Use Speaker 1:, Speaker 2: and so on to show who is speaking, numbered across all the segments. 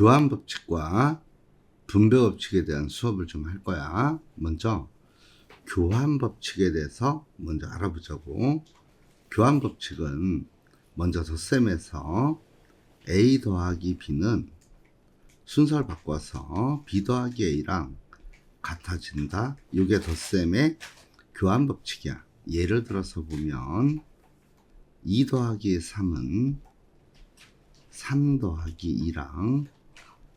Speaker 1: 교환 법칙과 분배 법칙에 대한 수업을 좀 할 거야. 먼저 교환 법칙에 대해서 먼저 알아보자고. 교환 법칙은 먼저 덧셈에서 A 더하기 B는 순서를 바꿔서 B 더하기 A랑 같아진다. 이게 덧셈의 교환 법칙이야. 예를 들어서 보면 2 더하기 3은 3 더하기 2랑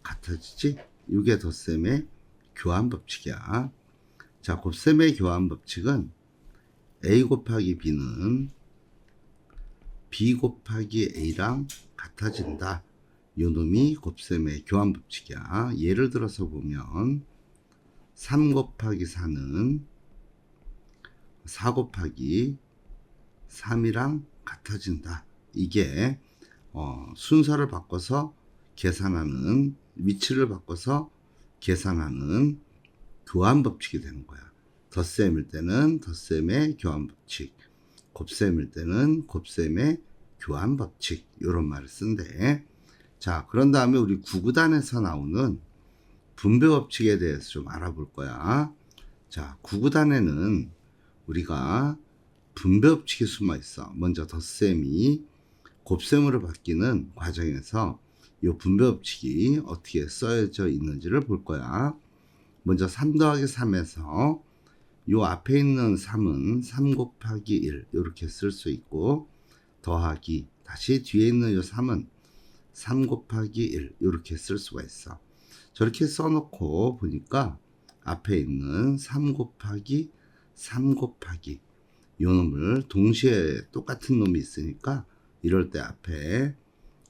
Speaker 1: 같아지지? 이게 덧셈의 교환 법칙이야. 자, 곱셈의 교환 법칙은 A 곱하기 B는 B 곱하기 A랑 같아진다. 요 놈이 곱셈의 교환 법칙이야. 예를 들어서 보면 3 곱하기 4는 4 곱하기 3이랑 같아진다. 이게 순서를 바꿔서 계산하는, 위치를 바꿔서 계산하는 교환 법칙이 되는 거야. 덧셈일 때는 덧셈의 교환 법칙, 곱셈일 때는 곱셈의 교환 법칙, 이런 말을 쓴대. 자, 그런 다음에 우리 구구단에서 나오는 분배 법칙에 대해서 좀 알아볼 거야. 자, 구구단에는 우리가 분배 법칙이 숨어 있어. 먼저 덧셈이 곱셈으로 바뀌는 과정에서 이 분배 법칙이 어떻게 써져 있는지를 볼 거야. 먼저 3 더하기 3에서 이 앞에 있는 3은 3 곱하기 1 이렇게 쓸 수 있고, 더하기 다시 뒤에 있는 이 3은 3 곱하기 1 이렇게 쓸 수가 있어. 저렇게 써놓고 보니까 앞에 있는 3 곱하기 3 곱하기 요 놈을 동시에 똑같은 놈이 있으니까 이럴 때 앞에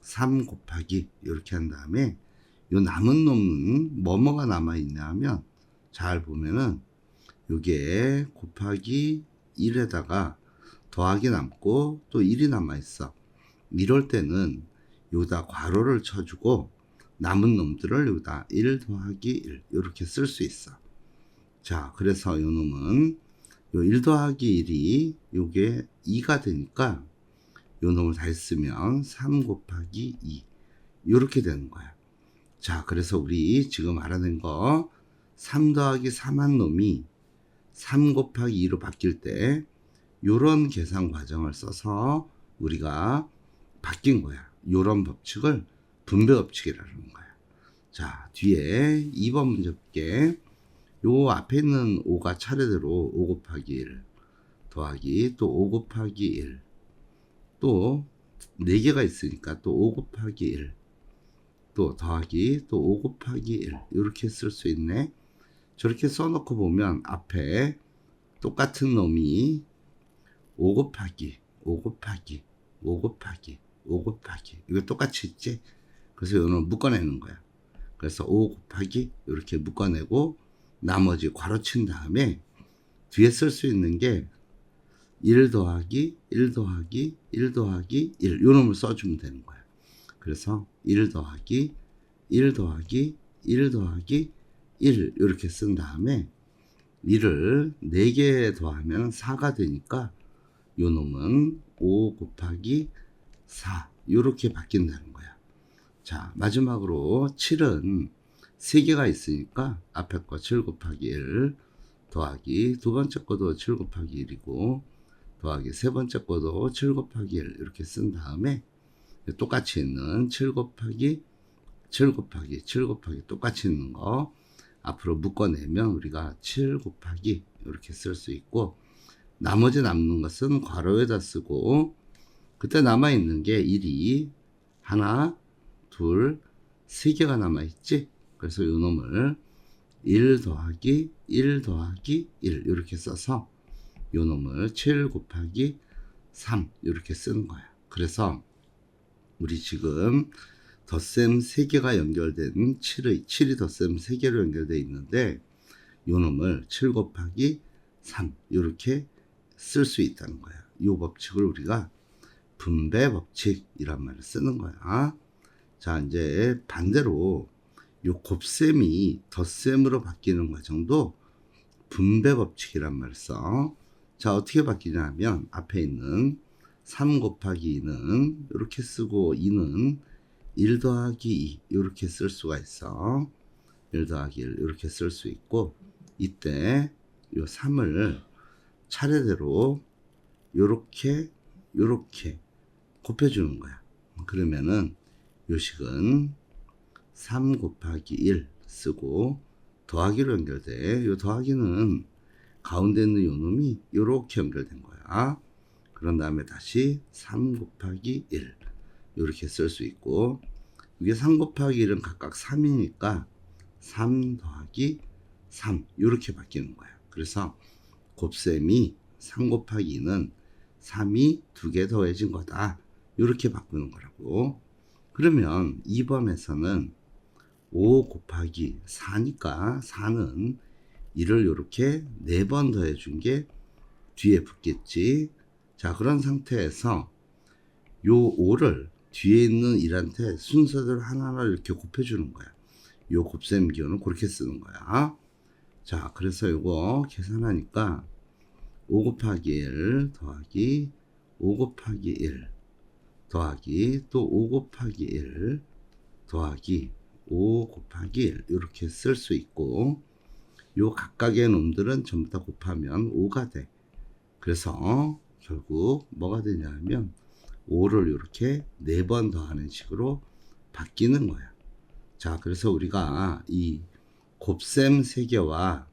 Speaker 1: 3 곱하기 이렇게 한 다음에 요 남은 놈은 뭐뭐가 남아있냐 하면 잘 보면은 요게 곱하기 1에다가 더하기 남고 또 1이 남아있어. 이럴 때는 여기다 괄호를 쳐주고 남은 놈들을 여기다 1 더하기 1 이렇게 쓸 수 있어. 자, 그래서 요 놈은 요 1 더하기 1이 요게 2가 되니까 요 놈을 다 했으면 3 곱하기 2 요렇게 되는 거야. 자, 그래서 우리 지금 알아낸 거 3 더하기 3 한 놈이 3 곱하기 2로 바뀔 때 요런 계산 과정을 써서 우리가 바뀐 거야. 요런 법칙을 분배 법칙이라는 거야. 자, 뒤에 2번 문제 볼게. 요 앞에 있는 5가 차례대로 5 곱하기 1 더하기 또 5 곱하기 1 또 4개가 있으니까 또 5 곱하기 1 또 더하기 또 5 곱하기 1 이렇게 쓸 수 있네. 저렇게 써놓고 보면 앞에 똑같은 놈이 5 곱하기 5 곱하기 5 곱하기 5 곱하기 이거 똑같이 있지. 그래서 이거는 묶어내는 거야. 그래서 5 곱하기 이렇게 묶어내고 나머지 괄호친 다음에 뒤에 쓸 수 있는 게 1 더하기 1 더하기 1 더하기 1 요 놈을 써주면 되는 거야. 그래서 1 더하기 1 더하기 1 더하기 1 이렇게 쓴 다음에 1을 4개 더하면 4가 되니까 요 놈은 5 곱하기 4 이렇게 바뀐다는 거야. 자, 마지막으로 7은 3개가 있으니까 앞에 거 7 곱하기 1 더하기 두 번째 거도 7 곱하기 1이고 더하기 세 번째 거도 7 곱하기 1 이렇게 쓴 다음에 똑같이 있는 7 곱하기 7 곱하기 7 곱하기 똑같이 있는 거 앞으로 묶어내면 우리가 7 곱하기 이렇게 쓸 수 있고, 나머지 남는 것은 괄호에다 쓰고, 그때 남아있는 게 1이 하나 둘 3개가 남아있지. 그래서 이 놈을 1 더하기 1 더하기 1 이렇게 써서 이 놈을 7 곱하기 3 이렇게 쓰는 거야. 그래서 우리 지금 덧셈 3개가 연결된 7이 덧셈 3개로 연결되어 있는데 이 놈을 7 곱하기 3 이렇게 쓸 수 있다는 거야. 이 법칙을 우리가 분배 법칙이란 말을 쓰는 거야. 자, 이제 반대로 요 곱셈이 덧셈으로 바뀌는 과정도 분배 법칙이란 말을 써. 자, 어떻게 바뀌냐 하면 앞에 있는 3 곱하기 2는 이렇게 쓰고 2는 1 더하기 2 이렇게 쓸 수가 있어. 1 더하기 1 이렇게 쓸 수 있고, 이때 요 3을 차례대로 요렇게 곱해주는 거야. 그러면은 요식은 3 곱하기 1 쓰고 더하기로 연결돼. 요 더하기는 가운데 있는 요 놈이 요렇게 연결된 거야. 그런 다음에 다시 3 곱하기 1 이렇게 쓸 수 있고, 이게 3 곱하기 1은 각각 3이니까 3 더하기 3 이렇게 바뀌는 거야. 그래서 곱셈이 3 곱하기 2는 3이 2개 더해진 거다. 이렇게 바꾸는 거라고. 그러면 2번에서는 5 곱하기 4니까 4는 1을 이렇게 4번 더해준 게 뒤에 붙겠지. 자, 그런 상태에서 요 5를 뒤에 있는 1한테 순서대로 하나하나 이렇게 곱해주는 거야. 요 곱셈 기호는 그렇게 쓰는 거야. 자, 그래서 요거 계산하니까 5 곱하기 1 더하기 5 곱하기 1 더하기 또 5 곱하기 1 더하기 5 곱하기 1 이렇게 쓸 수 있고, 요 각각의 놈들은 전부 다 곱하면 5가 돼. 그래서 결국 뭐가 되냐면 5를 이렇게 4번 더하는 식으로 바뀌는 거야. 자, 그래서 우리가 이 곱셈 3개와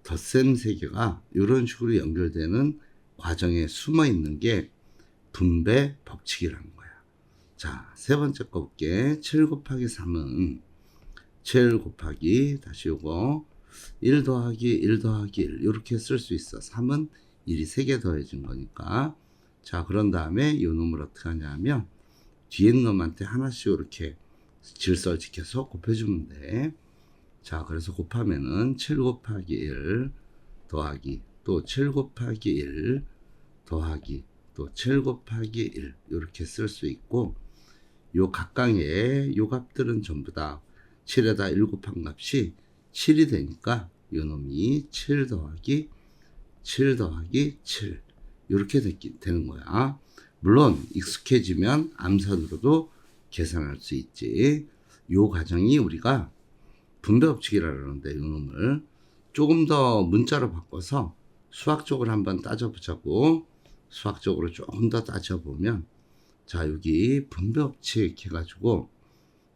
Speaker 1: 덧셈 3개가 이런 식으로 연결되는 과정에 숨어 있는 게 분배 법칙이라는 거야. 자, 세 번째 거 볼게. 7 곱하기 3은 7 곱하기 다시 요거 1 더하기 1 더하기 1 이렇게 쓸 수 있어. 3은 1이 3개 더해진 거니까. 자, 그런 다음에 요 놈을 어떻게 하냐면 뒤에 있는 놈한테 하나씩 이렇게 질서를 지켜서 곱해주면 돼. 자, 그래서 곱하면은 7 곱하기 1 더하기 또 7 곱하기 1 더하기 또 7 곱하기 1 이렇게 쓸 수 있고, 요 각각의 요 값들은 전부 다 7에다 1 곱한 값이 7이 되니까 요 놈이 7 더하기 7 더하기 7 이렇게 되는 거야. 물론 익숙해지면 암산으로도 계산할 수 있지. 요 과정이 우리가 분배 법칙이라 그러는데, 요 놈을 조금 더 문자로 바꿔서 수학적으로 한번 따져보자고. 수학적으로 조금 더 따져보면, 자, 여기 분배 법칙 해가지고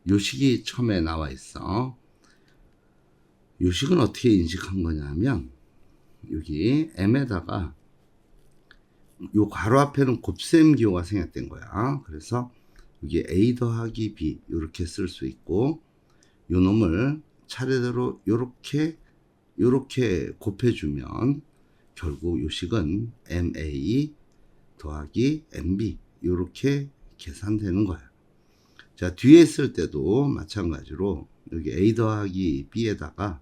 Speaker 1: 요식이 처음에 나와 있어. 요식은 어떻게 인식한 거냐면, 여기 m에다가 요 괄호 앞에는 곱셈 기호가 생략된 거야. 그래서 여기 a 더하기 b 이렇게 쓸 수 있고, 요 놈을 차례대로 요렇게 곱해주면 결국 요식은 ma 더하기 mb 이렇게 계산되는 거야. 자, 뒤에 있을 때도 마찬가지로 여기 a 더하기 b에다가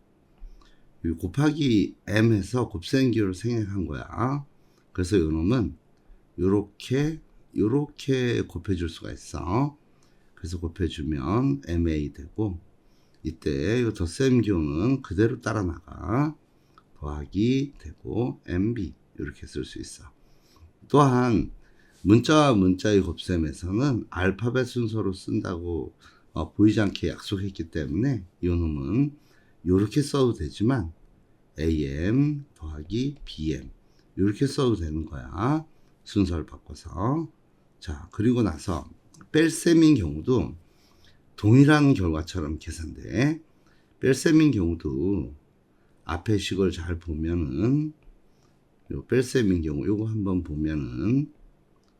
Speaker 1: 곱하기 m 해서 곱셈 기호를 생략한 거야. 그래서 요 놈은 요렇게 곱해줄 수가 있어. 그래서 곱해주면 ma 되고, 이때 요 덧셈 기호는 그대로 따라 나가. 더하기 되고 mb 이렇게 쓸 수 있어. 또한 문자와 문자의 곱셈에서는 알파벳 순서로 쓴다고 보이지 않게 약속했기 때문에 이 놈은 이렇게 써도 되지만 am 더하기 bm 이렇게 써도 되는 거야. 순서를 바꿔서. 자, 그리고 나서 뺄셈인 경우도 동일한 결과처럼 계산돼. 뺄셈인 경우도 앞에 식을 잘 보면은, 요 뺄셈인 경우 요거 한번 보면은,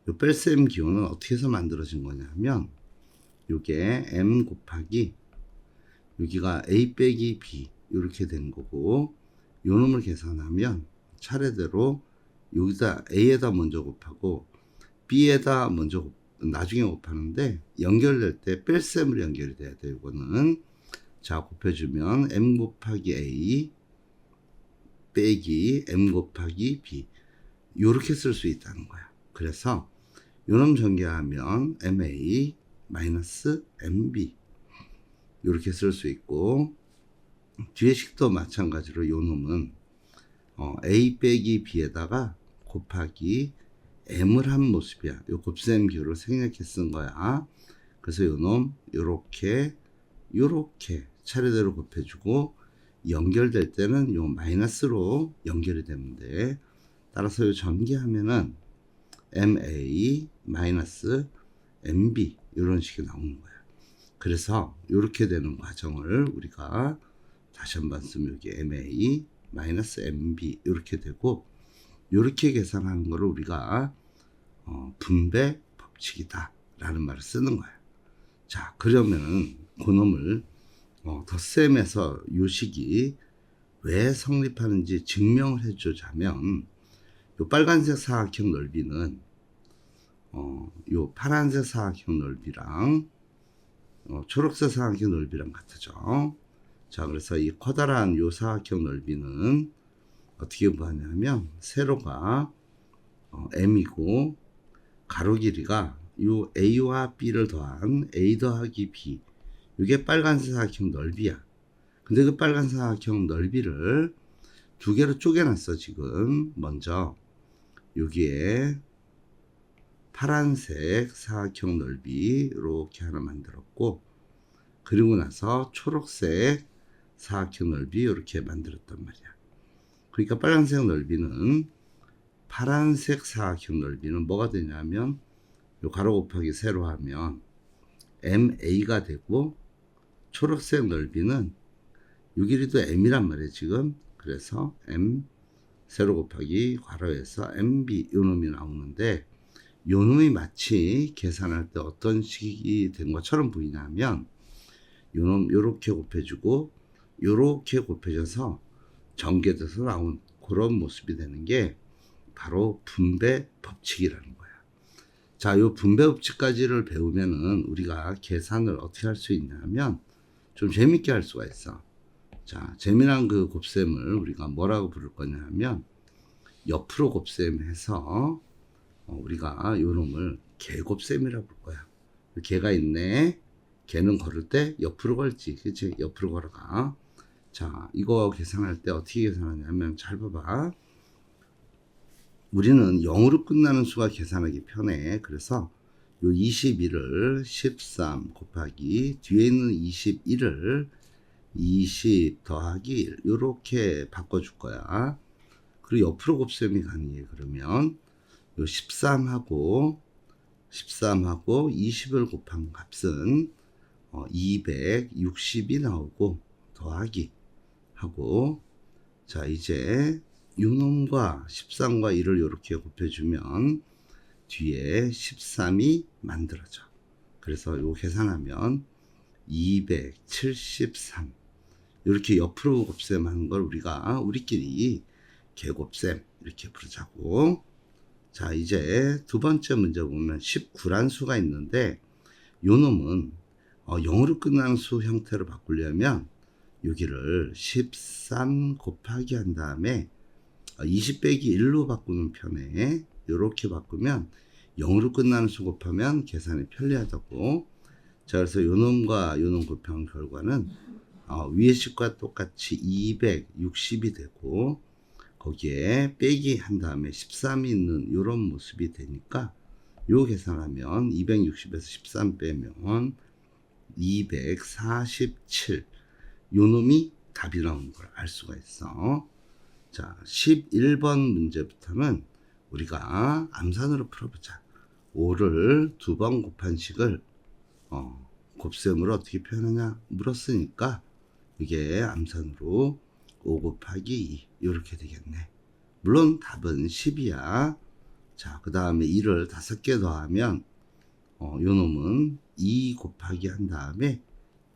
Speaker 1: 요 뺄셈 기호는 어떻게 해서 만들어진 거냐면, 요게 m 곱하기 여기가 a 빼기 b 이렇게 된 거고, 요 놈을 계산하면 차례대로 여기다 a에다 먼저 곱하고 b에다 먼저 나중에 곱하는데, 연결될 때 뺄셈으로 연결이 돼야 돼요. 이거는. 자, 곱해주면 m 곱하기 a 빼기 m 곱하기 b 이렇게 쓸 수 있다는 거야. 그래서 요놈 전개하면 ma 마이너스 mb 이렇게 쓸 수 있고, 뒤에 식도 마찬가지로 요놈은 a 빼기 b에다가 곱하기 m을 한 모습이야. 요 곱셈 기호를 생략해 쓴 거야. 그래서 요놈 요렇게 차례대로 곱해주고 연결될 때는 요 마이너스로 연결이 되는데, 따라서 요 전개하면은 MA 마이너스 MB 이런 식이 나오는 거예요. 그래서 이렇게 되는 과정을 우리가 다시 한번 쓰면 여기 MA 마이너스 MB 이렇게 되고, 이렇게 계산하는 거를 우리가 분배 법칙이다 라는 말을 쓰는 거예요. 자, 그러면은 그놈을 덧셈에서 요 식이 왜 성립하는지 증명을 해주자면, 요 빨간색 사각형 넓이는 요 파란색 사각형 넓이랑 초록색 사각형 넓이랑 같죠. 자, 그래서 이 커다란 요 사각형 넓이는 어떻게 구하냐면, 세로가 m이고 가로 길이가 요 a와 b를 더한 a 더하기 b, 이게 빨간색 사각형 넓이야. 근데 그 빨간 사각형 넓이를 두 개로 쪼개놨어. 지금 먼저 여기에 파란색 사각형 넓이 이렇게 하나 만들었고, 그리고 나서 초록색 사각형 넓이 이렇게 만들었단 말이야. 그러니까 빨간색 넓이는, 파란색 사각형 넓이는 뭐가 되냐면 요 가로 곱하기 세로 하면 MA가 되고, 초록색 넓이는 요 길이도 M이란 말이에요 지금. 그래서 M 세로 곱하기 괄호에서 MB 요 놈이 나오는데, 요 놈이 마치 계산할 때 어떤 식이 된 것처럼 보이냐면, 요 놈 요렇게 곱해주고 요렇게 곱해져서 전개돼서 나온 그런 모습이 되는 게 바로 분배 법칙이라는 거야. 자, 요 분배 법칙까지를 배우면은 우리가 계산을 어떻게 할 수 있냐면 좀 재밌게 할 수가 있어. 자, 재미난 그 곱셈을 우리가 뭐라고 부를 거냐 하면, 옆으로 곱셈해서 우리가 요 놈을 개곱셈이라고 부를 거야. 개가 있네. 개는 걸을 때 옆으로 걸지, 그치? 옆으로 걸어가. 자, 이거 계산할 때 어떻게 계산하냐면, 잘 봐봐. 우리는 0으로 끝나는 수가 계산하기 편해. 그래서 요 21을 13 곱하기 뒤에 있는 21을 20 더하기 1 요렇게 바꿔줄 거야. 그리고 옆으로 곱셈이 가능해. 그러면 요 13하고 20을 곱한 값은 260이 나오고 더하기 하고, 자, 이제 요놈과 13과 1을 이렇게 곱해주면 뒤에 13이 만들어져. 그래서 요 계산하면 273 이렇게 옆으로 곱셈하는 걸 우리끼리 개곱셈 이렇게 부르자고. 자, 이제 두 번째 문제 보면 19란 수가 있는데, 요 놈은 0으로 끝나는 수 형태로 바꾸려면 여기를 13 곱하기 한 다음에 20 빼기 1로 바꾸는 편에, 이렇게 바꾸면 0으로 끝나는 수 곱하면 계산이 편리하다고. 자, 그래서 요 놈과 요 놈 곱한 결과는 위의 식과 똑같이 260이 되고, 거기에 빼기 한 다음에 13이 있는 이런 모습이 되니까, 요 계산하면 260에서 13 빼면 247, 요 놈이 답이 나오는 걸 알 수가 있어. 자, 11번 문제부터는 우리가 암산으로 풀어보자. 5를 두 번 곱한 식을 곱셈으로 어떻게 표현하냐 물었으니까, 이게 암산으로 5 곱하기 2 이렇게 되겠네. 물론 답은 10이야. 자, 그 다음에 2를 5개 더하면 요 놈은 2 곱하기 한 다음에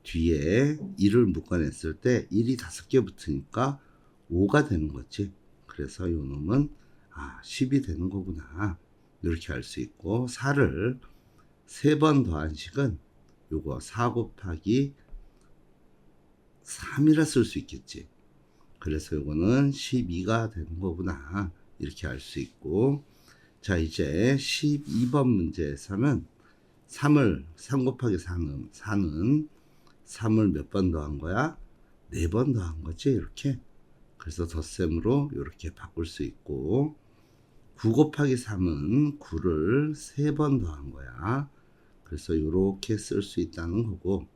Speaker 1: 뒤에 1을 묶어냈을 때 1이 5개 붙으니까 5가 되는 거지. 그래서 요 놈은 10이 되는 거구나, 이렇게 알 수 있고, 4를 3번 더한 식은 요거 4 곱하기 3이라 쓸 수 있겠지. 그래서 요거는 12가 되는 거구나, 이렇게 알 수 있고. 자, 이제 12번 문제에서는 3 곱하기 4는 3을 몇 번 더한 거야? 4번 더한 거지, 이렇게. 그래서 덧셈으로 이렇게 바꿀 수 있고, 9 곱하기 3은 9를 3번 더한 거야. 그래서 이렇게 쓸 수 있다는 거고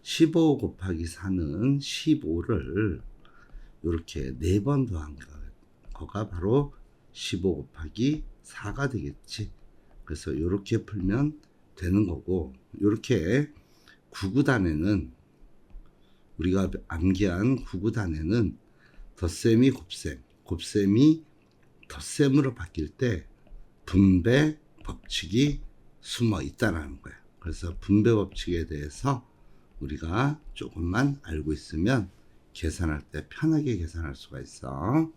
Speaker 1: 15 곱하기 4는 15를 이렇게 4번 더한 거가 바로 15 곱하기 4가 되겠지. 그래서 이렇게 풀면 되는 거고 이렇게 구구단에는 우리가 암기한 구구단에는 덧셈이 곱셈, 곱셈이 덧셈으로 바뀔 때 분배 법칙이 숨어 있다라는 거야. 그래서 분배 법칙에 대해서 우리가 조금만 알고 있으면 계산할 때 편하게 계산할 수가 있어.